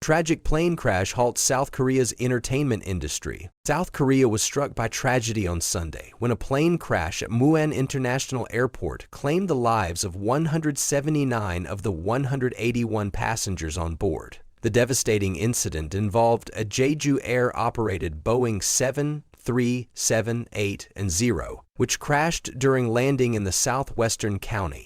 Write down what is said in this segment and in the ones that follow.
Tragic plane crash halts South Korea's entertainment industry. South Korea was struck by tragedy on Sunday when a plane crash at Muan International Airport claimed the lives of 179 of the 181 passengers on board. The devastating incident involved a Jeju Air-operated Boeing 737-8, which crashed during landing in the southwestern county.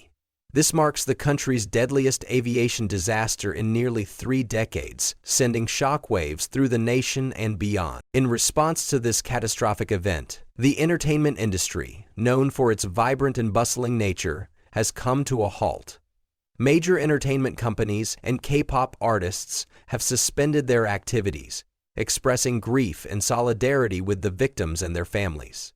This marks the country's deadliest aviation disaster in nearly 3 decades, sending shockwaves through the nation and beyond. In response to this catastrophic event, the entertainment industry, known for its vibrant and bustling nature, has come to a halt. Major entertainment companies and K-pop artists have suspended their activities, expressing grief and solidarity with the victims and their families.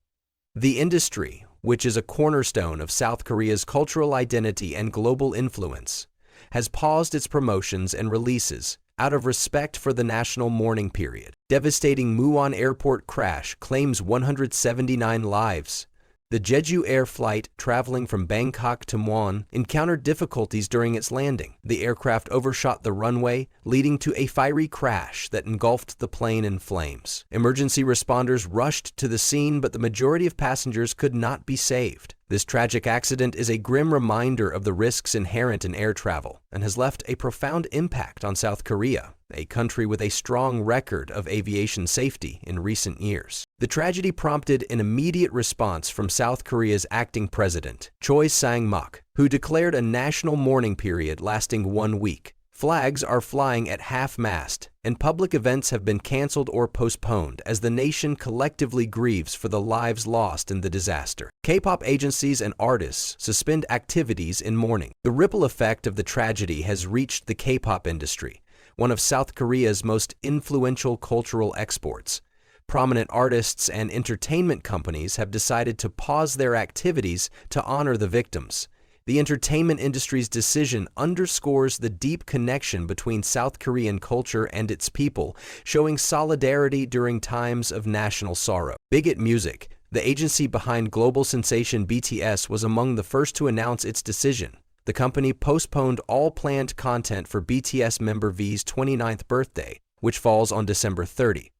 The industry, which is a cornerstone of South Korea's cultural identity and global influence, has paused its promotions and releases out of respect for the national mourning period. Devastating Muan Airport crash claims 179 lives. The Jeju Air flight traveling from Bangkok to Muan encountered difficulties during its landing. The aircraft overshot the runway, leading to a fiery crash that engulfed the plane in flames. Emergency responders rushed to the scene, but the majority of passengers could not be saved. This tragic accident is a grim reminder of the risks inherent in air travel and has left a profound impact on South Korea, a country with a strong record of aviation safety in recent years. The tragedy prompted an immediate response from South Korea's acting president, Choi Sang-mok, who declared a national mourning period lasting 1 week. Flags are flying at half-mast, and public events have been canceled or postponed as the nation collectively grieves for the lives lost in the disaster. K-pop agencies and artists suspend activities in mourning. The ripple effect of the tragedy has reached the K-pop industry, one of South Korea's most influential cultural exports. Prominent artists and entertainment companies have decided to pause their activities to honor the victims. The entertainment industry's decision underscores the deep connection between South Korean culture and its people, showing solidarity during times of national sorrow. BIGHIT Music, the agency behind global sensation BTS, was among the first to announce its decision. The company postponed all planned content for BTS member V's 29th birthday, which falls on December 30.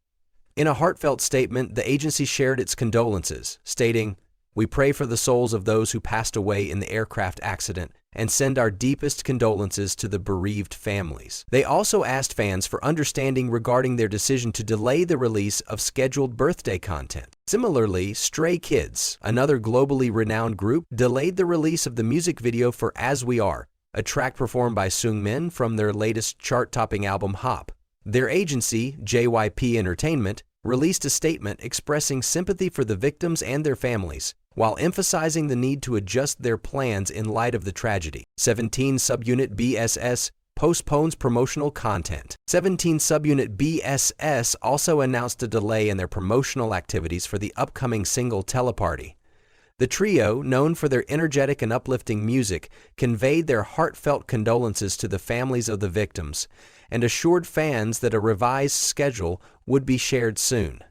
In a heartfelt statement, the agency shared its condolences, stating, "We pray for the souls of those who passed away in the aircraft accident and send our deepest condolences to the bereaved families." They also asked fans for understanding regarding their decision to delay the release of scheduled birthday content. Similarly, Stray Kids, another globally renowned group, delayed the release of the music video for As We Are, a track performed by Seungmin from their latest chart-topping album Hop. Their agency, JYP Entertainment, released a statement expressing sympathy for the victims and their families, while emphasizing the need to adjust their plans in light of the tragedy. 17 subunit BSS postpones promotional content. 17 subunit BSS also announced a delay in their promotional activities for the upcoming single Teleparty. The trio, known for their energetic and uplifting music, conveyed their heartfelt condolences to the families of the victims and assured fans that a revised schedule would be shared soon.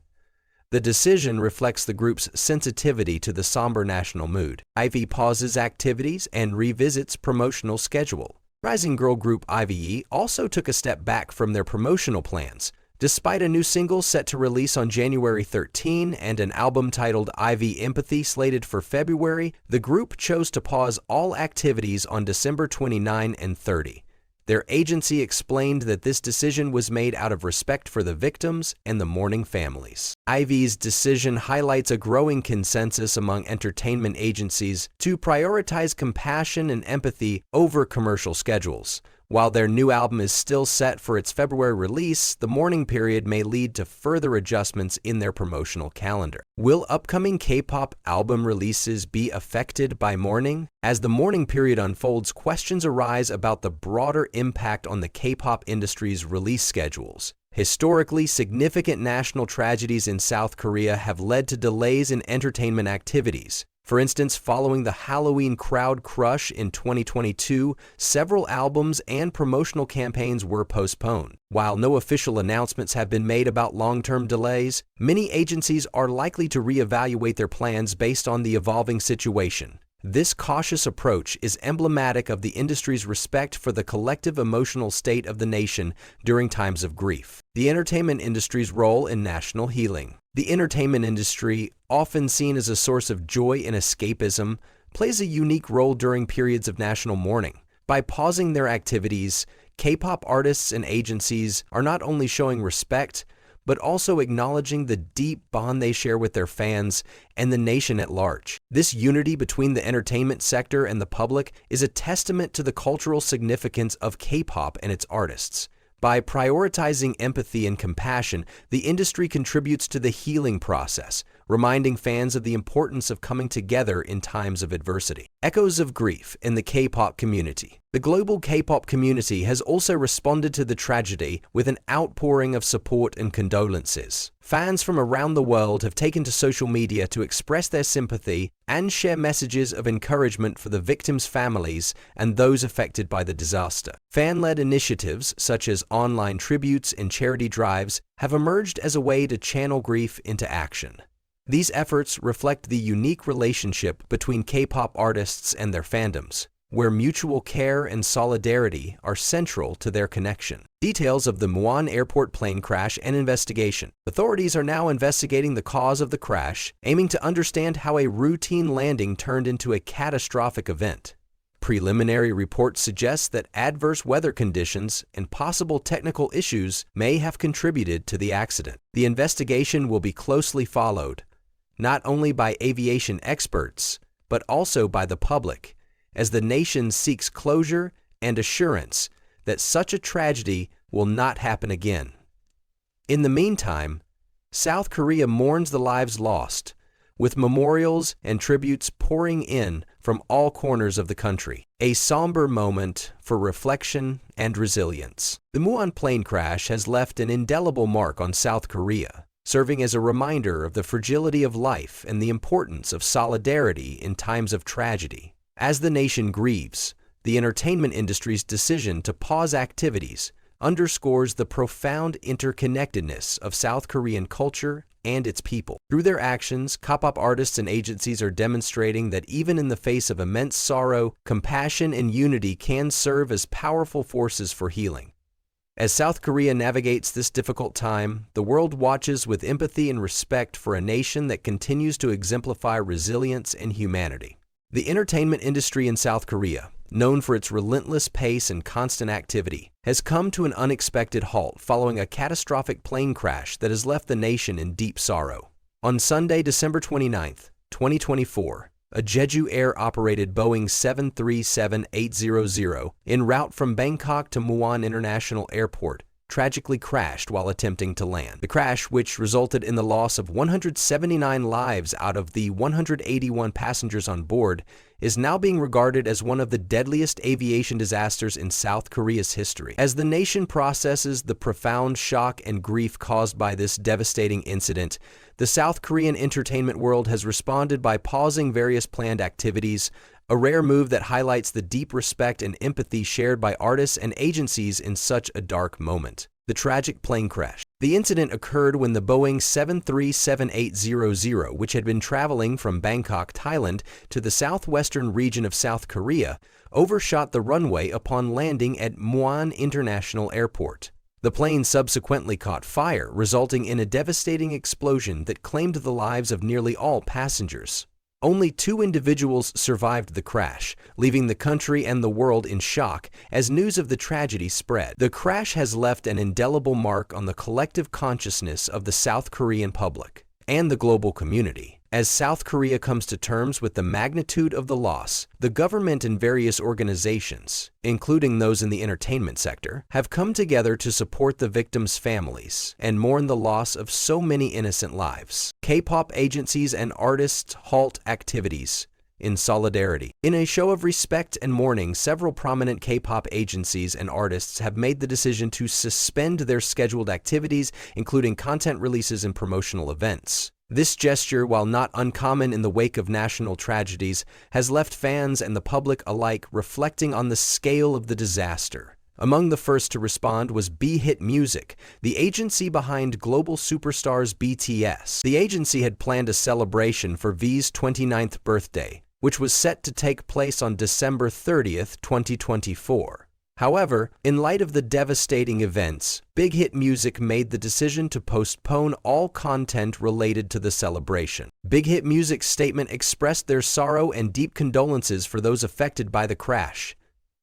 The decision reflects the group's sensitivity to the somber national mood. IVE pauses activities and revisits promotional schedule. Rising girl group IVE also took a step back from their promotional plans. Despite a new single set to release on January 13 and an album titled IV Empathy slated for February, the group chose to pause all activities on December 29 and 30. Their agency explained that this decision was made out of respect for the victims and the mourning families. IVE's decision highlights a growing consensus among entertainment agencies to prioritize compassion and empathy over commercial schedules. While their new album is still set for its February release, the mourning period may lead to further adjustments in their promotional calendar. Will upcoming K-pop album releases be affected by mourning? As the mourning period unfolds, questions arise about the broader impact on the K-pop industry's release schedules. Historically, significant national tragedies in South Korea have led to delays in entertainment activities. For instance, following the Halloween crowd crush in 2022, several albums and promotional campaigns were postponed. While no official announcements have been made about long-term delays, many agencies are likely to reevaluate their plans based on the evolving situation. This cautious approach is emblematic of the industry's respect for the collective emotional state of the nation during times of grief. The entertainment industry's role in national healing. The entertainment industry, often seen as a source of joy and escapism, plays a unique role during periods of national mourning. By pausing their activities, K-pop artists and agencies are not only showing respect, but also acknowledging the deep bond they share with their fans and the nation at large. This unity between the entertainment sector and the public is a testament to the cultural significance of K-pop and its artists. By prioritizing empathy and compassion, the industry contributes to the healing process, reminding fans of the importance of coming together in times of adversity. Echoes of grief in the K-pop community. The global K-pop community has also responded to the tragedy with an outpouring of support and condolences. Fans from around the world have taken to social media to express their sympathy and share messages of encouragement for the victims' families and those affected by the disaster. Fan-led initiatives such as online tributes and charity drives have emerged as a way to channel grief into action. These efforts reflect the unique relationship between K-pop artists and their fandoms, where mutual care and solidarity are central to their connection. Details of the Muan Airport plane crash and investigation. Authorities are now investigating the cause of the crash, aiming to understand how a routine landing turned into a catastrophic event. Preliminary reports suggest that adverse weather conditions and possible technical issues may have contributed to the accident. The investigation will be closely followed, not only by aviation experts, but also by the public, as the nation seeks closure and assurance that such a tragedy will not happen again. In the meantime, South Korea mourns the lives lost, with memorials and tributes pouring in from all corners of the country. A somber moment for reflection and resilience. The Muan plane crash has left an indelible mark on South Korea, serving as a reminder of the fragility of life and the importance of solidarity in times of tragedy. As the nation grieves, the entertainment industry's decision to pause activities underscores the profound interconnectedness of South Korean culture and its people. Through their actions, K-pop artists and agencies are demonstrating that even in the face of immense sorrow, compassion and unity can serve as powerful forces for healing. As South Korea navigates this difficult time, the world watches with empathy and respect for a nation that continues to exemplify resilience and humanity. The entertainment industry in South Korea, known for its relentless pace and constant activity, has come to an unexpected halt following a catastrophic plane crash that has left the nation in deep sorrow. On Sunday, December 29, 2024, a Jeju Air-operated Boeing 737-800 en route from Bangkok to Muan International Airport tragically crashed while attempting to land. The crash, which resulted in the loss of 179 lives out of the 181 passengers on board, is now being regarded as one of the deadliest aviation disasters in South Korea's history. As the nation processes the profound shock and grief caused by this devastating incident, the South Korean entertainment world has responded by pausing various planned activities, a rare move that highlights the deep respect and empathy shared by artists and agencies in such a dark moment. The tragic plane crash. The incident occurred when the Boeing 737-800, which had been traveling from Bangkok, Thailand, to the southwestern region of South Korea, overshot the runway upon landing at Muan International Airport. The plane subsequently caught fire, resulting in a devastating explosion that claimed the lives of nearly all passengers. Only 2 individuals survived the crash, leaving the country and the world in shock as news of the tragedy spread. The crash has left an indelible mark on the collective consciousness of the South Korean public and the global community. As South Korea comes to terms with the magnitude of the loss, the government and various organizations, including those in the entertainment sector, have come together to support the victims' families and mourn the loss of so many innocent lives. K-pop agencies and artists halt activities in solidarity. In a show of respect and mourning, several prominent K-pop agencies and artists have made the decision to suspend their scheduled activities, including content releases and promotional events. This gesture, while not uncommon in the wake of national tragedies, has left fans and the public alike reflecting on the scale of the disaster. Among the first to respond was BIGHIT Music, the agency behind global superstars BTS. The agency had planned a celebration for V's 29th birthday, which was set to take place on December 30th, 2024. However, in light of the devastating events, Big Hit Music made the decision to postpone all content related to the celebration. Big Hit Music's statement expressed their sorrow and deep condolences for those affected by the crash.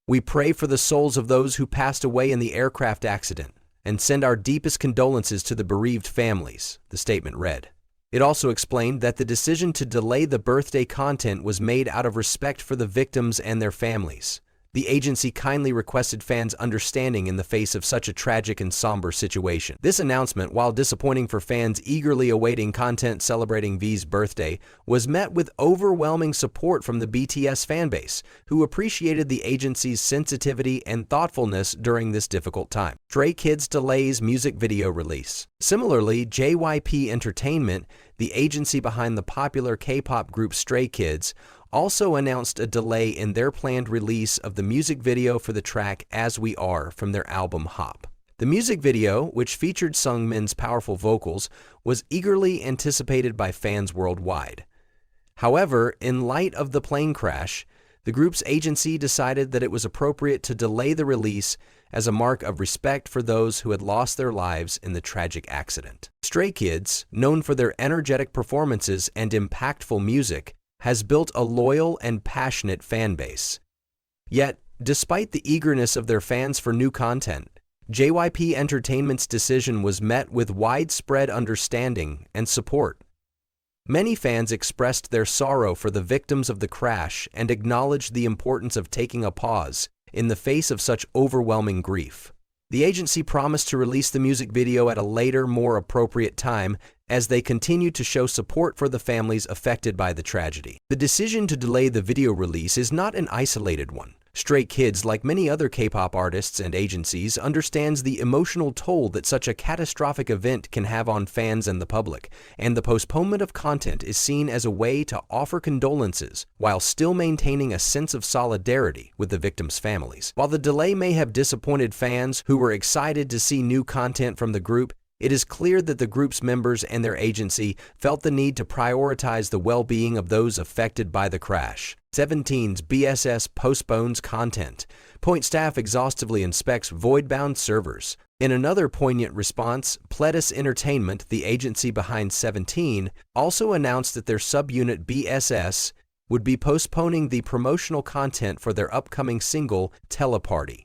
"We pray for the souls of those who passed away in the aircraft accident and send our deepest condolences to the bereaved families," the statement read. It also explained that the decision to delay the birthday content was made out of respect for the victims and their families. The agency kindly requested fans' understanding in the face of such a tragic and somber situation. This announcement, while disappointing for fans eagerly awaiting content celebrating V's birthday, was met with overwhelming support from the BTS fanbase, who appreciated the agency's sensitivity and thoughtfulness during this difficult time. Stray Kids delays music video release. Similarly, JYP Entertainment, the agency behind the popular K-pop group Stray Kids, also announced a delay in their planned release of the music video for the track As We Are from their album Hop. The music video, which featured Sungmin's powerful vocals, was eagerly anticipated by fans worldwide. However, in light of the plane crash, the group's agency decided that it was appropriate to delay the release as a mark of respect for those who had lost their lives in the tragic accident. Stray Kids, known for their energetic performances and impactful music, has built a loyal and passionate fan base. Yet, despite the eagerness of their fans for new content, JYP Entertainment's decision was met with widespread understanding and support. Many fans expressed their sorrow for the victims of the crash and acknowledged the importance of taking a pause in the face of such overwhelming grief. The agency promised to release the music video at a later, more appropriate time as they continue to show support for the families affected by the tragedy. The decision to delay the video release is not an isolated one. Stray Kids, like many other K-pop artists and agencies, understands the emotional toll that such a catastrophic event can have on fans and the public, and the postponement of content is seen as a way to offer condolences while still maintaining a sense of solidarity with the victims' families. While the delay may have disappointed fans who were excited to see new content from the group, it is clear that the group's members and their agency felt the need to prioritize the well-being of those affected by the crash. 17's BSS postpones content. Point staff exhaustively inspects void-bound servers. In another poignant response, Pledis Entertainment, the agency behind 17, also announced that their subunit BSS would be postponing the promotional content for their upcoming single, Teleparty.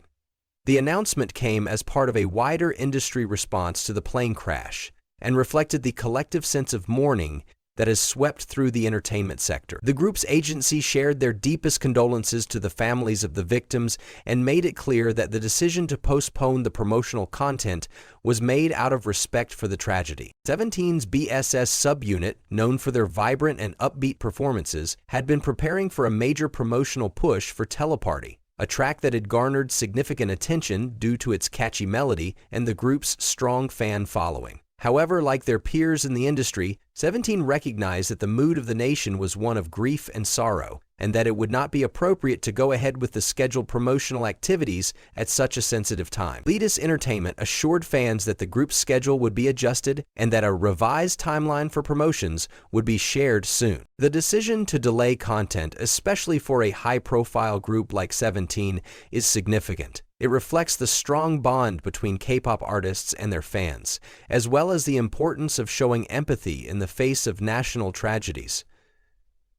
The announcement came as part of a wider industry response to the plane crash and reflected the collective sense of mourning that has swept through the entertainment sector. The group's agency shared their deepest condolences to the families of the victims and made it clear that the decision to postpone the promotional content was made out of respect for the tragedy. 17's BSS subunit, known for their vibrant and upbeat performances, had been preparing for a major promotional push for Teleparty, a track that had garnered significant attention due to its catchy melody and the group's strong fan following. However, like their peers in the industry, 17 recognized that the mood of the nation was one of grief and sorrow, and that it would not be appropriate to go ahead with the scheduled promotional activities at such a sensitive time. Pledis Entertainment assured fans that the group's schedule would be adjusted and that a revised timeline for promotions would be shared soon. The decision to delay content, especially for a high-profile group like 17, is significant. It reflects the strong bond between K-pop artists and their fans, as well as the importance of showing empathy in the face of national tragedies.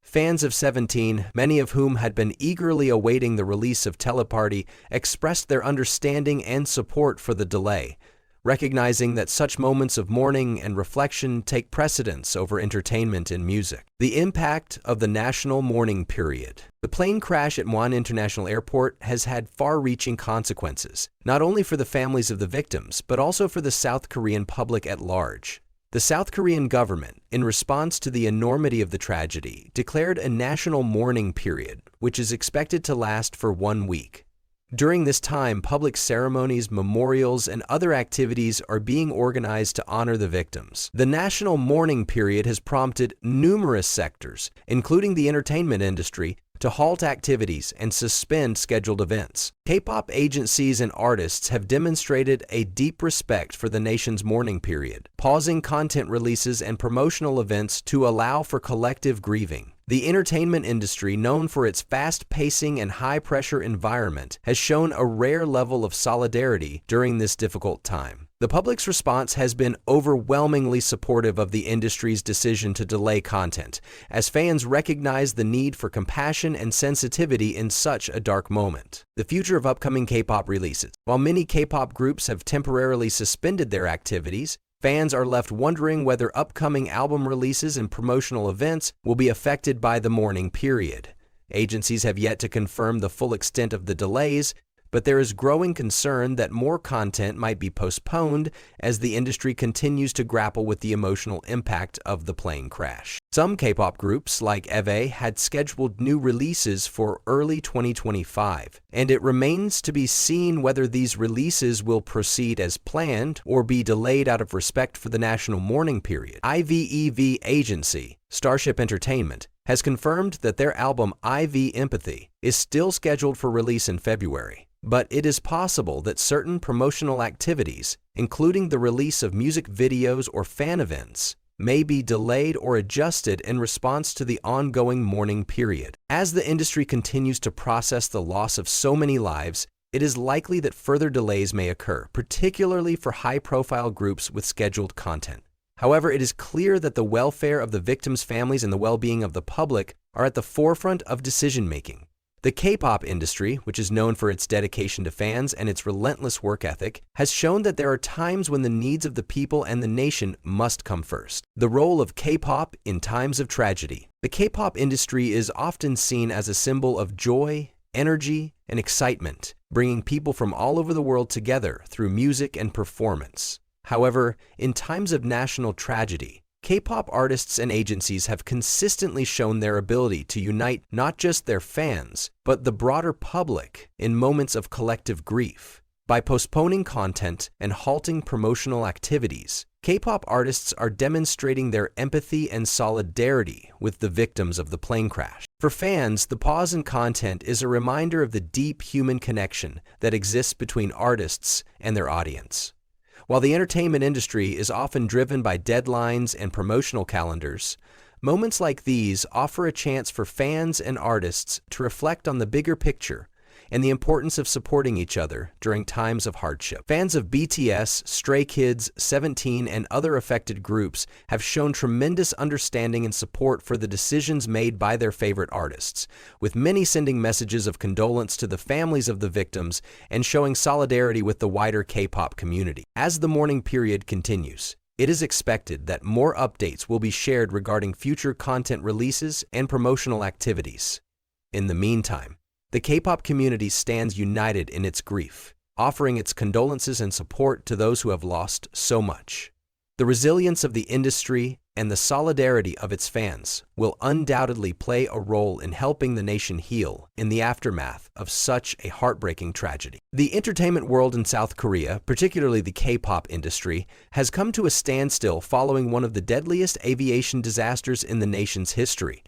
Fans of 17, many of whom had been eagerly awaiting the release of Teleparty, expressed their understanding and support for the delay, recognizing that such moments of mourning and reflection take precedence over entertainment and music. The impact of the national mourning period. The plane crash at Muan International Airport has had far-reaching consequences, not only for the families of the victims, but also for the South Korean public at large. The South Korean government, in response to the enormity of the tragedy, declared a national mourning period, which is expected to last for 1 week. During this time, public ceremonies, memorials, and other activities are being organized to honor the victims. The national mourning period has prompted numerous sectors, including the entertainment industry, to halt activities and suspend scheduled events. K-pop agencies and artists have demonstrated a deep respect for the nation's mourning period, pausing content releases and promotional events to allow for collective grieving. The entertainment industry, known for its fast-pacing and high-pressure environment, has shown a rare level of solidarity during this difficult time. The public's response has been overwhelmingly supportive of the industry's decision to delay content, as fans recognize the need for compassion and sensitivity in such a dark moment. The future of upcoming K-pop releases. While many K-pop groups have temporarily suspended their activities, fans are left wondering whether upcoming album releases and promotional events will be affected by the mourning period. Agencies have yet to confirm the full extent of the delays, but there is growing concern that more content might be postponed as the industry continues to grapple with the emotional impact of the plane crash. Some K-pop groups, like EVE, had scheduled new releases for early 2025, and it remains to be seen whether these releases will proceed as planned or be delayed out of respect for the national mourning period. IVEV agency, Starship Entertainment, has confirmed that their album IV Empathy is still scheduled for release in February. But it is possible that certain promotional activities, including the release of music videos or fan events, may be delayed or adjusted in response to the ongoing mourning period. As the industry continues to process the loss of so many lives, it is likely that further delays may occur, particularly for high-profile groups with scheduled content. However, it is clear that the welfare of the victims' families and the well-being of the public are at the forefront of decision-making. The K-pop industry, which is known for its dedication to fans and its relentless work ethic, has shown that there are times when the needs of the people and the nation must come first. The role of K-pop in times of tragedy. The K-pop industry is often seen as a symbol of joy, energy, and excitement, bringing people from all over the world together through music and performance. However, in times of national tragedy, K-pop artists and agencies have consistently shown their ability to unite not just their fans, but the broader public in moments of collective grief. By postponing content and halting promotional activities, K-pop artists are demonstrating their empathy and solidarity with the victims of the plane crash. For fans, the pause in content is a reminder of the deep human connection that exists between artists and their audience. While the entertainment industry is often driven by deadlines and promotional calendars, moments like these offer a chance for fans and artists to reflect on the bigger picture and the importance of supporting each other during times of hardship. Fans of BTS, Stray Kids, 17, and other affected groups have shown tremendous understanding and support for the decisions made by their favorite artists, with many sending messages of condolence to the families of the victims and showing solidarity with the wider K-pop community. As the mourning period continues, it is expected that more updates will be shared regarding future content releases and promotional activities. In the meantime, the K-pop community stands united in its grief, offering its condolences and support to those who have lost so much. The resilience of the industry and the solidarity of its fans will undoubtedly play a role in helping the nation heal in the aftermath of such a heartbreaking tragedy. The entertainment world in South Korea, particularly the K-pop industry, has come to a standstill following one of the deadliest aviation disasters in the nation's history.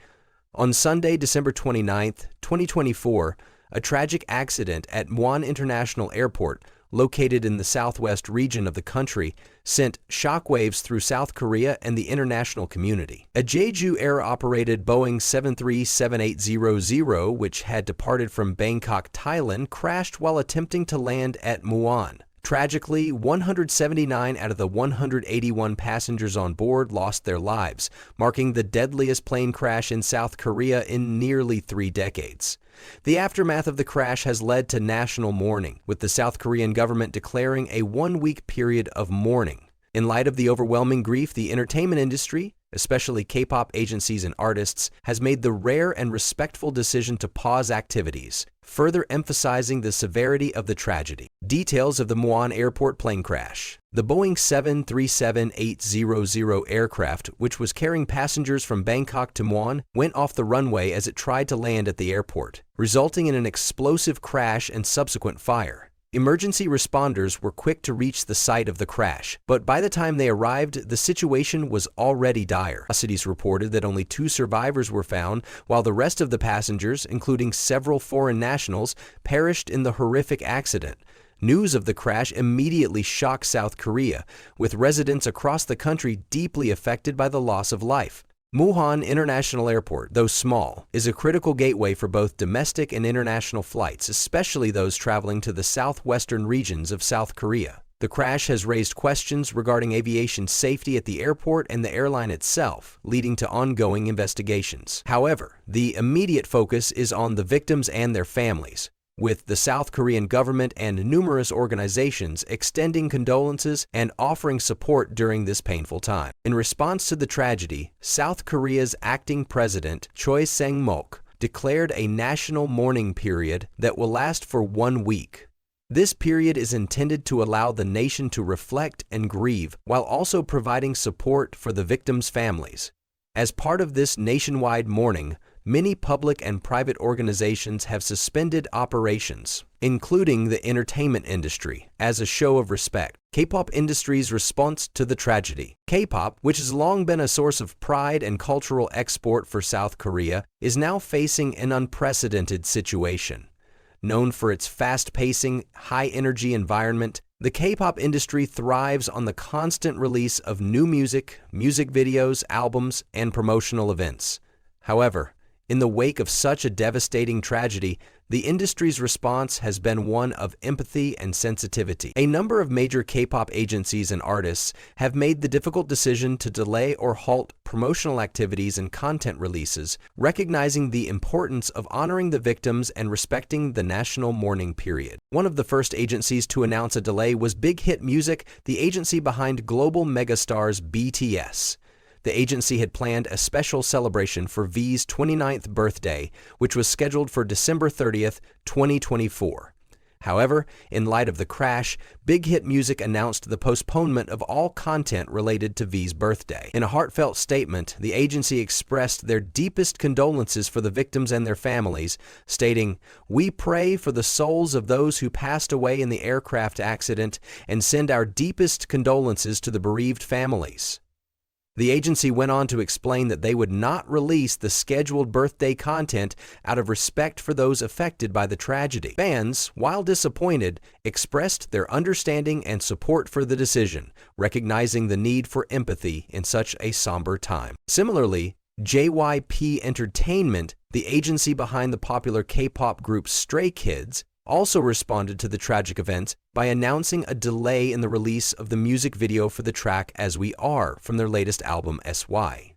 On Sunday, December 29, 2024, a tragic accident at Muan International Airport, located in the southwest region of the country, sent shockwaves through South Korea and the international community. A Jeju Air-operated Boeing 737-800, which had departed from Bangkok, Thailand, crashed while attempting to land at Muan. Tragically, 179 out of the 181 passengers on board lost their lives, marking the deadliest plane crash in South Korea in nearly 3 decades. The aftermath of the crash has led to national mourning, with the South Korean government declaring a 1-week period of mourning. In light of the overwhelming grief, the entertainment industry, especially K-pop agencies and artists, has made the rare and respectful decision to pause activities, further emphasizing the severity of the tragedy. Details of the Muan Airport plane crash. The Boeing 737-800 aircraft, which was carrying passengers from Bangkok to Muan, went off the runway as it tried to land at the airport, resulting in an explosive crash and subsequent fire. Emergency responders were quick to reach the site of the crash, but by the time they arrived, the situation was already dire. Authorities reported that only 2 survivors were found, while the rest of the passengers, including several foreign nationals, perished in the horrific accident. News of the crash immediately shocked South Korea, with residents across the country deeply affected by the loss of life. Muan International Airport, though small, is a critical gateway for both domestic and international flights, especially those traveling to the southwestern regions of South Korea. The crash has raised questions regarding aviation safety at the airport and the airline itself, leading to ongoing investigations. However, the immediate focus is on the victims and their families, with the South Korean government and numerous organizations extending condolences and offering support during this painful time. In response to the tragedy, South Korea's acting president, Choi Sang-mok, declared a national mourning period that will last for 1 week. This period is intended to allow the nation to reflect and grieve while also providing support for the victims' families. As part of this nationwide mourning, many public and private organizations have suspended operations, including the entertainment industry, as a show of respect. K-pop industry's response to the tragedy. K-pop, which has long been a source of pride and cultural export for South Korea, is now facing an unprecedented situation. Known for its fast-pacing, high-energy environment, the K-pop industry thrives on the constant release of new music, music videos, albums, and promotional events. However, in the wake of such a devastating tragedy, the industry's response has been one of empathy and sensitivity. A number of major K-pop agencies and artists have made the difficult decision to delay or halt promotional activities and content releases, recognizing the importance of honoring the victims and respecting the national mourning period. One of the first agencies to announce a delay was BIGHIT Music, the agency behind global megastars BTS. The agency had planned a special celebration for V's 29th birthday, which was scheduled for December 30th, 2024. However, in light of the crash, BIGHIT Music announced the postponement of all content related to V's birthday. In a heartfelt statement, the agency expressed their deepest condolences for the victims and their families, stating, "We pray for the souls of those who passed away in the aircraft accident and send our deepest condolences to the bereaved families." The agency went on to explain that they would not release the scheduled birthday content out of respect for those affected by the tragedy. Fans, while disappointed, expressed their understanding and support for the decision, recognizing the need for empathy in such a somber time. Similarly, JYP Entertainment, the agency behind the popular K-pop group Stray Kids, also responded to the tragic events by announcing a delay in the release of the music video for the track As We Are from their latest album SY.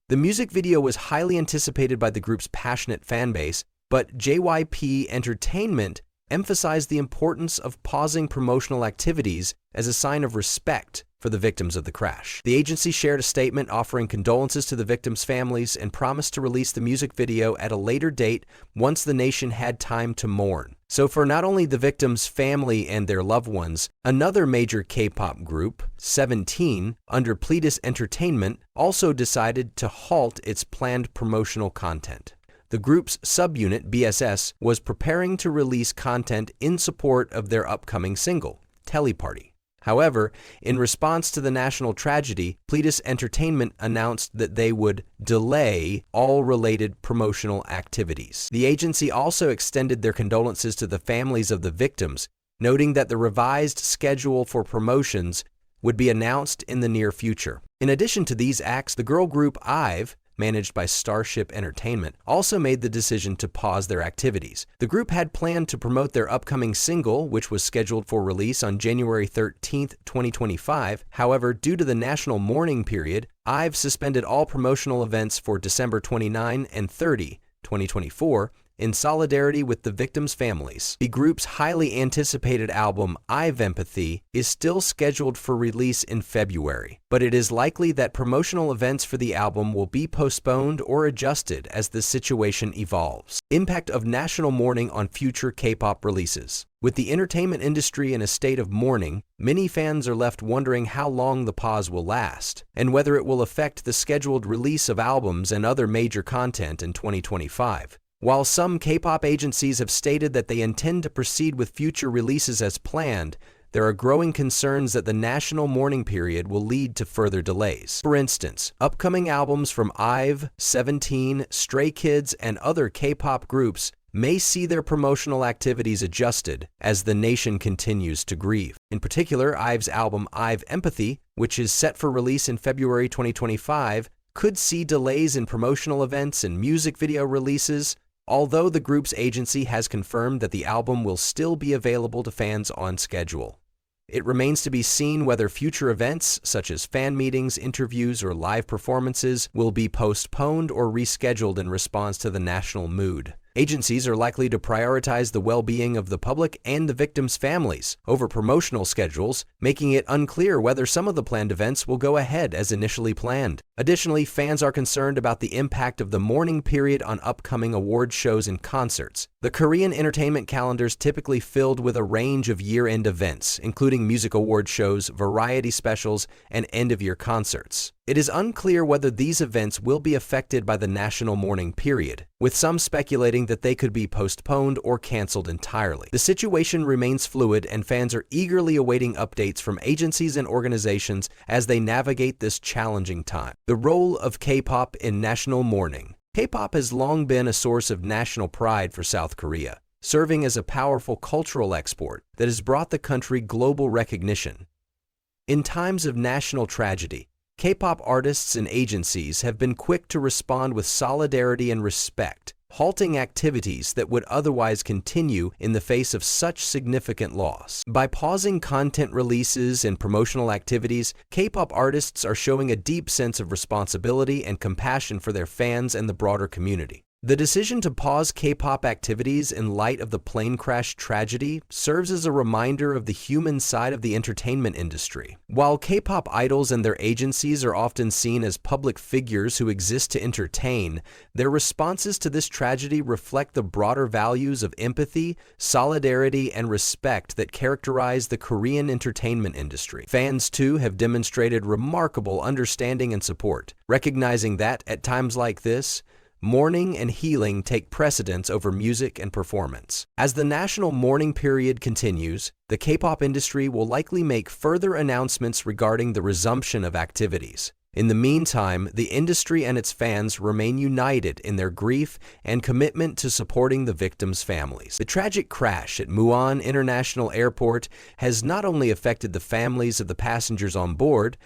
The music video was highly anticipated by the group's passionate fanbase, but JYP Entertainment emphasized the importance of pausing promotional activities as a sign of respect for the victims of the crash. The agency shared a statement offering condolences to the victims' families and promised to release the music video at a later date once the nation had time to mourn. So for not only the victims' family and their loved ones, another major K-pop group, 17, under BTS Entertainment, also decided to halt its planned promotional content. The group's subunit, BSS, was preparing to release content in support of their upcoming single, Teleparty. However, in response to the national tragedy, BTS Entertainment announced that they would delay all related promotional activities. The agency also extended their condolences to the families of the victims, noting that the revised schedule for promotions would be announced in the near future. In addition to these acts, the girl group IVE, managed by Starship Entertainment, also made the decision to pause their activities. The group had planned to promote their upcoming single, which was scheduled for release on January 13th, 2025. However, due to the national mourning period, IVE suspended all promotional events for December 29 and 30, 2024, in solidarity with the victims' families. The group's highly anticipated album, I've Empathy, is still scheduled for release in February, but it is likely that promotional events for the album will be postponed or adjusted as the situation evolves. Impact of national mourning on future K-pop releases. With the entertainment industry in a state of mourning, many fans are left wondering how long the pause will last, and whether it will affect the scheduled release of albums and other major content in 2025. While some K-pop agencies have stated that they intend to proceed with future releases as planned, there are growing concerns that the national mourning period will lead to further delays. For instance, upcoming albums from IVE, 17, Stray Kids, and other K-pop groups may see their promotional activities adjusted as the nation continues to grieve. In particular, IVE's album IVE Empathy, which is set for release in February 2025, could see delays in promotional events and music video releases, although the group's agency has confirmed that the album will still be available to fans on schedule. It remains to be seen whether future events, such as fan meetings, interviews, or live performances, will be postponed or rescheduled in response to the national mood. Agencies are likely to prioritize the well-being of the public and the victims' families over promotional schedules, making it unclear whether some of the planned events will go ahead as initially planned. Additionally, fans are concerned about the impact of the mourning period on upcoming award shows and concerts. The Korean entertainment calendar is typically filled with a range of year-end events, including music award shows, variety specials, and end-of-year concerts. It is unclear whether these events will be affected by the national mourning period, with some speculating that they could be postponed or canceled entirely. The situation remains fluid, and fans are eagerly awaiting updates from agencies and organizations as they navigate this challenging time. The role of K-pop in national mourning. K-pop has long been a source of national pride for South Korea, serving as a powerful cultural export that has brought the country global recognition. In times of national tragedy, K-pop artists and agencies have been quick to respond with solidarity and respect, halting activities that would otherwise continue in the face of such significant loss. By pausing content releases and promotional activities, K-pop artists are showing a deep sense of responsibility and compassion for their fans and the broader community. The decision to pause K-pop activities in light of the plane crash tragedy serves as a reminder of the human side of the entertainment industry. While K-pop idols and their agencies are often seen as public figures who exist to entertain, their responses to this tragedy reflect the broader values of empathy, solidarity, and respect that characterize the Korean entertainment industry. Fans, too, have demonstrated remarkable understanding and support, recognizing that, at times like this, mourning and healing take precedence over music and performance. As the national mourning period continues, the K-pop industry will likely make further announcements regarding the resumption of activities. In the meantime, the industry and its fans remain united in their grief and commitment to supporting the victims' families. The tragic crash at Muan International Airport has not only affected the families of the passengers on board,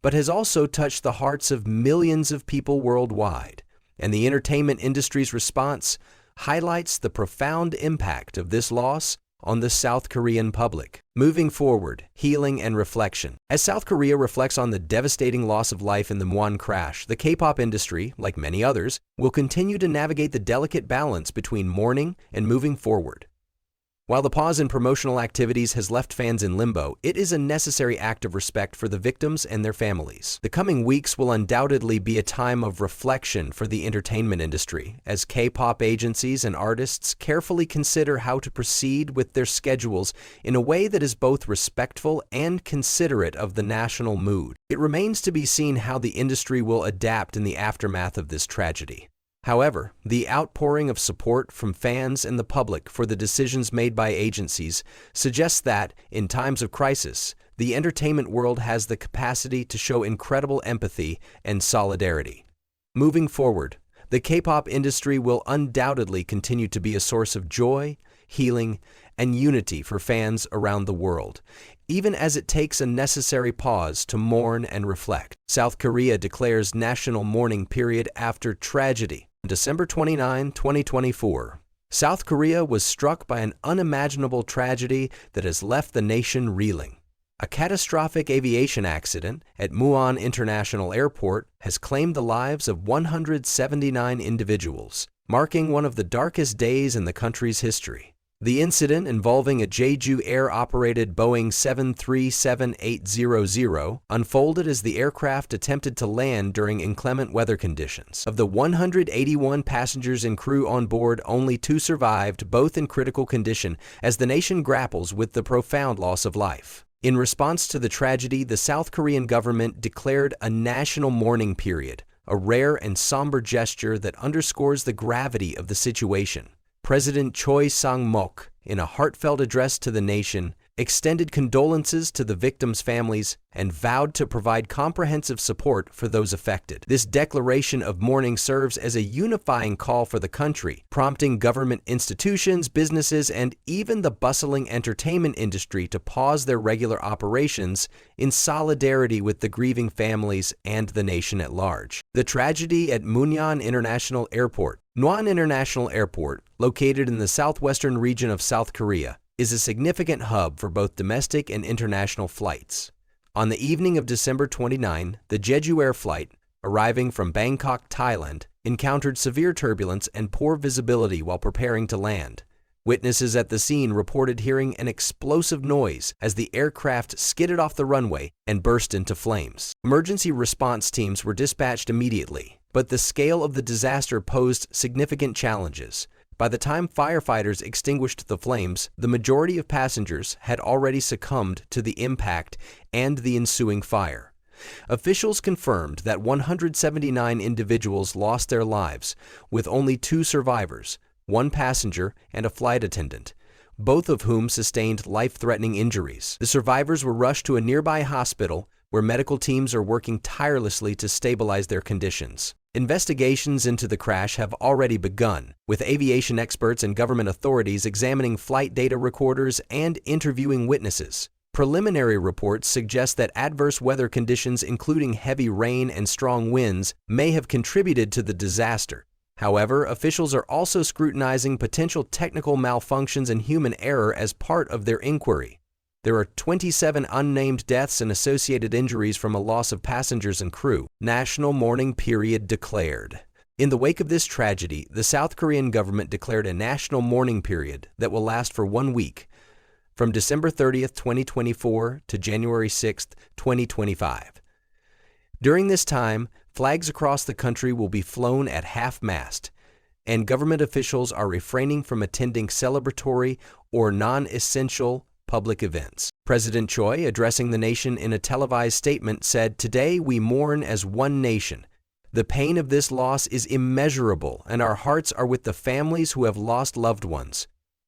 but has also touched the hearts of millions of people worldwide. And the entertainment industry's response highlights the profound impact of this loss on the South Korean public. Moving forward, healing and reflection. As South Korea reflects on the devastating loss of life in the Muan crash, the K-pop industry, like many others, will continue to navigate the delicate balance between mourning and moving forward. While the pause in promotional activities has left fans in limbo, it is a necessary act of respect for the victims and their families. The coming weeks will undoubtedly be a time of reflection for the entertainment industry, as K-pop agencies and artists carefully consider how to proceed with their schedules in a way that is both respectful and considerate of the national mood. It remains to be seen how the industry will adapt in the aftermath of this tragedy. However, the outpouring of support from fans and the public for the decisions made by agencies suggests that, in times of crisis, the entertainment world has the capacity to show incredible empathy and solidarity. Moving forward, the K-pop industry will undoubtedly continue to be a source of joy, healing, and unity for fans around the world, even as it takes a necessary pause to mourn and reflect. South Korea declares national mourning period after tragedy. On December 29, 2024, South Korea was struck by an unimaginable tragedy that has left the nation reeling. A catastrophic aviation accident at Muan International Airport has claimed the lives of 179 individuals, marking one of the darkest days in the country's history. The incident, involving a Jeju Air-operated Boeing 737-800, unfolded as the aircraft attempted to land during inclement weather conditions. Of the 181 passengers and crew on board, only 2 survived, both in critical condition, as the nation grapples with the profound loss of life. In response to the tragedy, the South Korean government declared a national mourning period, a rare and somber gesture that underscores the gravity of the situation. President Choi Sang-mok, in a heartfelt address to the nation, extended condolences to the victims' families and vowed to provide comprehensive support for those affected. This declaration of mourning serves as a unifying call for the country, prompting government institutions, businesses, and even the bustling entertainment industry to pause their regular operations in solidarity with the grieving families and the nation at large. The tragedy at Muan International Airport. Muan International Airport, located in the southwestern region of South Korea, is a significant hub for both domestic and international flights. On the evening of December 29, the Jeju Air flight, arriving from Bangkok, Thailand, encountered severe turbulence and poor visibility while preparing to land. Witnesses at the scene reported hearing an explosive noise as the aircraft skidded off the runway and burst into flames. Emergency response teams were dispatched immediately, but the scale of the disaster posed significant challenges. By the time firefighters extinguished the flames, the majority of passengers had already succumbed to the impact and the ensuing fire. Officials confirmed that 179 individuals lost their lives, with only 2 survivors, 1 passenger and a flight attendant, both of whom sustained life-threatening injuries. The survivors were rushed to a nearby hospital where medical teams are working tirelessly to stabilize their conditions. Investigations into the crash have already begun, with aviation experts and government authorities examining flight data recorders and interviewing witnesses. Preliminary reports suggest that adverse weather conditions, including heavy rain and strong winds, may have contributed to the disaster. However, officials are also scrutinizing potential technical malfunctions and human error as part of their inquiry. There are 27 unnamed deaths and associated injuries from a loss of passengers and crew. National mourning period declared. In the wake of this tragedy, the South Korean government declared a national mourning period that will last for 1 week, from December 30th, 2024 to January 6th, 2025. During this time, flags across the country will be flown at half-mast, and government officials are refraining from attending celebratory or non-essential public events. President Choi, addressing the nation in a televised statement, said, "Today we mourn as one nation. The pain of this loss is immeasurable, and our hearts are with the families who have lost loved ones.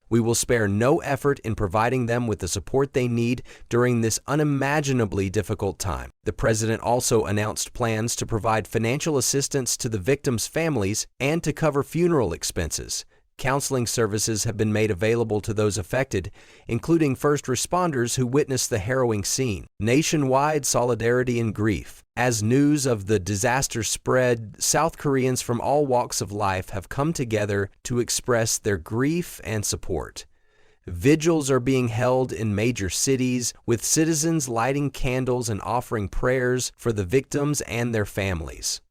We will spare no effort in providing them with the support they need during this unimaginably difficult time." The president also announced plans to provide financial assistance to the victims' families and to cover funeral expenses. Counseling services have been made available to those affected, including first responders who witnessed the harrowing scene. Nationwide solidarity and grief. As news of the disaster spread, South Koreans from all walks of life have come together to express their grief and support. Vigils are being held in major cities, with citizens lighting candles and offering prayers for the victims and their families.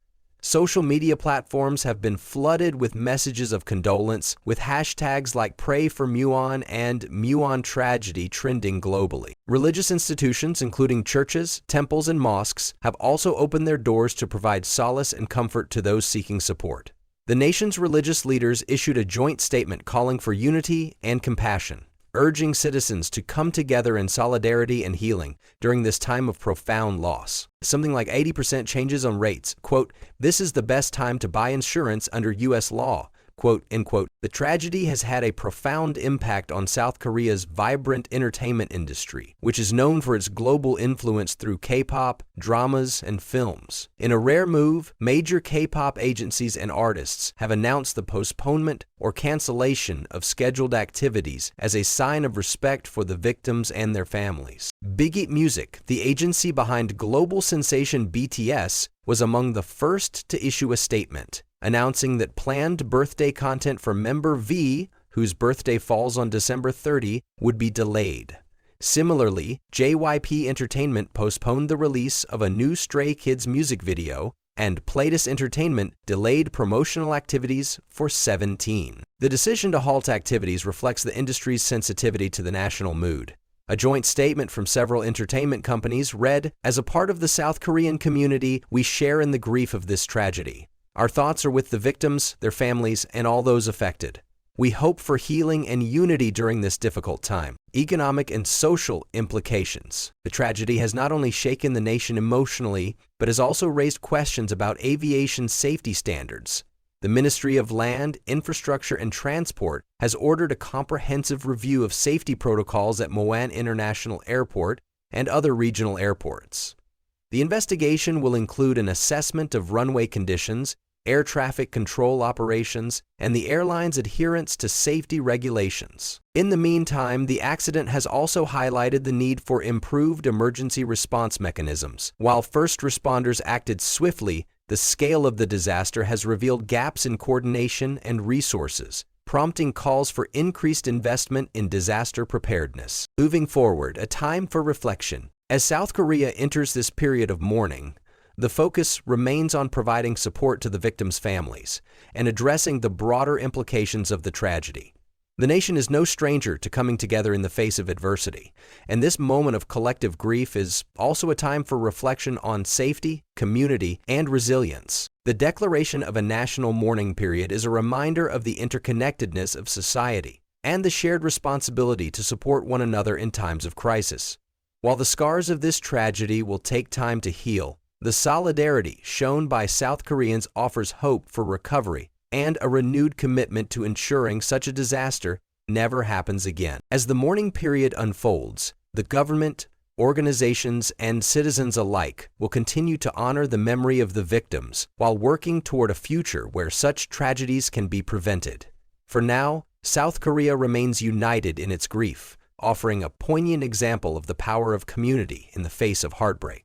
Social media platforms have been flooded with messages of condolence, with hashtags like Pray for Muan and Muan Tragedy trending globally. Religious institutions, including churches, temples, and mosques, have also opened their doors to provide solace and comfort to those seeking support. The nation's religious leaders issued a joint statement calling for unity and compassion, urging citizens to come together in solidarity and healing during this time of profound loss. Something like 80% changes on rates. Quote, "This is the best time to buy insurance under U.S. law." Quote, end quote. The tragedy has had a profound impact on South Korea's vibrant entertainment industry, which is known for its global influence through K-pop, dramas, and films. In a rare move, major K-pop agencies and artists have announced the postponement or cancellation of scheduled activities as a sign of respect for the victims and their families. BIGHIT Music, the agency behind global sensation BTS, was among the first to issue a statement, announcing that planned birthday content for member V, whose birthday falls on December 30, would be delayed. Similarly, JYP Entertainment postponed the release of a new Stray Kids music video, and Playtis Entertainment delayed promotional activities for 17. The decision to halt activities reflects the industry's sensitivity to the national mood. A joint statement from several entertainment companies read, "As a part of the South Korean community, we share in the grief of this tragedy. Our thoughts are with the victims, their families, and all those affected. We hope for healing and unity during this difficult time. Economic and social implications. The tragedy has not only shaken the nation emotionally, but has also raised questions about aviation safety standards. The Ministry of Land, Infrastructure and Transport has ordered a comprehensive review of safety protocols at Muan International Airport and other regional airports. The investigation will include an assessment of runway conditions, air traffic control operations, and the airline's adherence to safety regulations. In the meantime, the accident has also highlighted the need for improved emergency response mechanisms. While first responders acted swiftly, the scale of the disaster has revealed gaps in coordination and resources, prompting calls for increased investment in disaster preparedness. Moving forward, a time for reflection. As South Korea enters this period of mourning, the focus remains on providing support to the victims' families and addressing the broader implications of the tragedy. The nation is no stranger to coming together in the face of adversity, and this moment of collective grief is also a time for reflection on safety, community, and resilience. The declaration of a national mourning period is a reminder of the interconnectedness of society and the shared responsibility to support one another in times of crisis. While the scars of this tragedy will take time to heal, the solidarity shown by South Koreans offers hope for recovery and a renewed commitment to ensuring such a disaster never happens again. As the mourning period unfolds, the government, organizations, and citizens alike will continue to honor the memory of the victims while working toward a future where such tragedies can be prevented. For now, South Korea remains united in its grief, offering a poignant example of the power of community in the face of heartbreak.